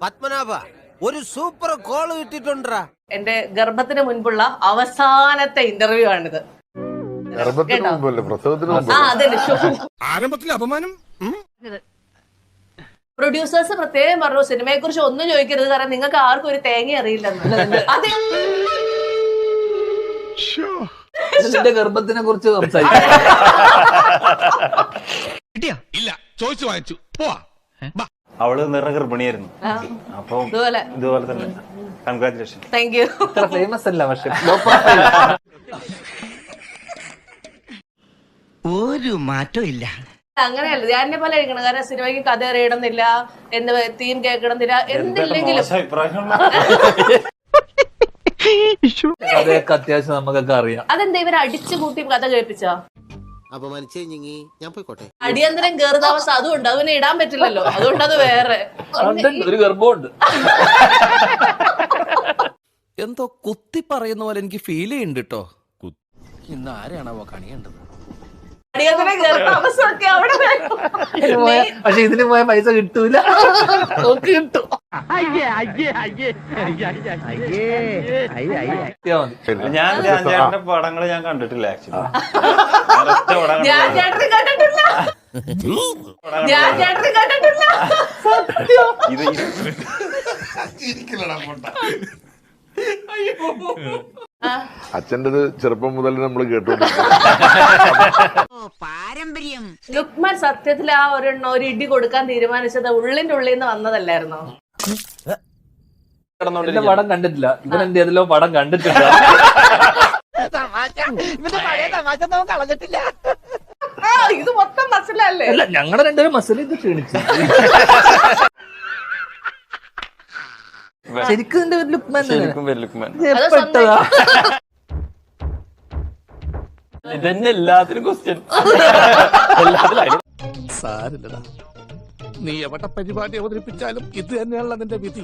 പത്മനാഭ ഒരു super call കിട്ടിട്ടുണ്ടാ. എന്റെ ഗർഭത്തിന് മുൻപുള്ള അവസാനത്തെ ഇന്റർവ്യൂ ആണിത്. ആരംഭത്തിൽ അപമാനം. പ്രൊഡ്യൂസേഴ്സ് പ്രത്യേകം പറഞ്ഞു സിനിമയെ കുറിച്ച് ഒന്നും ചോദിക്കരുത്, കാരണം നിങ്ങൾക്ക് ആർക്കും ഒരു തേങ്ങ അറിയില്ലെന്ന്. എന്റെ ഗർഭത്തിനെ കുറിച്ച് ഇല്ല, ചോദിച്ചു വാങ്ങിച്ചു പോവാ. അവള് നിറഗർഭിണിയായിരുന്നു. അപ്പൊ ഇതുപോലെ തന്നെ കൺഗ്രാറ്റുലേഷൻ. Thank you. ഫേമസ് അല്ല പക്ഷെ ഒരു മാറ്റവും ഇല്ല. അങ്ങനെയല്ല, ഞാൻ എന്നെ പോലെ ഇരിക്കണം. കാരണം സിനിമയ്ക്ക് കഥ അറിയണമെന്നില്ല, എന്ത് തീം കേൾക്കണമെന്നില്ല, എന്തില്ലെങ്കിലും കഥയൊക്കെ അത്യാവശ്യം നമുക്കൊക്കെ അറിയാം. അതെന്താ ഇവർ അടിച്ചു കൂട്ടി കഥ കേൾപ്പിച്ചാ? അപമാനിച്ചേ ഞാൻ പോയിക്കോട്ടെ. അടിയന്തരം കേറുതാമസം അതുകൊണ്ട് അതിനെ ഇടാൻ പറ്റില്ലല്ലോ, അതുകൊണ്ട് അത് വേറെ ഒരു ഗർഭമുണ്ട്. എന്തോ കുത്തി പറയുന്ന പോലെ എനിക്ക് ഫീൽ ചെയ്യുന്നുണ്ട് കേട്ടോ. ഇന്ന് ആരെയാണാവോ കണിയേണ്ടത്? അടിയന്തരം കേറുതാമസമൊക്കെ അവിടെ പക്ഷെ ഇതിന് പോയ പൈസ കിട്ടൂല. കിട്ടും. ഞാൻ ചേട്ടന്റെ പടങ്ങൾ ഞാൻ കണ്ടിട്ടില്ല ആക്ച്വലി. ഞാൻ ചേട്ടനെ കണ്ടിട്ടില്ല. ഞാൻ ചേട്ടനെ കണ്ടിട്ടില്ല. അച്ഛൻ്റെത് ചെറുപ്പം മുതൽ നമ്മൾ കേട്ടോണ്ടിരിക്കും. ലുക്മാൻ സത്യത്തിൽ ആ ഒരു ഇടി കൊടുക്കാൻ തീരുമാനിച്ചത് ഉള്ളിന്റെ ഉള്ളിൽ നിന്ന് വന്നതല്ലായിരുന്നോ? എന്റെ പടം കണ്ടിട്ടില്ല, ഇവൻ എന്റെ ഏതിലോ പടം കണ്ടിട്ടില്ല. ഇത് മൊത്തം മസിലല്ലേ? അല്ല, ഞങ്ങളുടെ രണ്ടുപേരും മസിൽ ഇത് ക്ഷീണിച്ചു. ശരിക്കും എന്റെ ലുക്മാൻ പെട്ടതാ. ഇതന്നെ എല്ലാത്തിനും ക്വസ്റ്റ്യൻ. സാരില്ലടാ, നീ എവിടെ പരിപാടി അവതരിപ്പിച്ചാലും ഇത് തന്നെയാണല്ലോ നിന്റെ വിധി.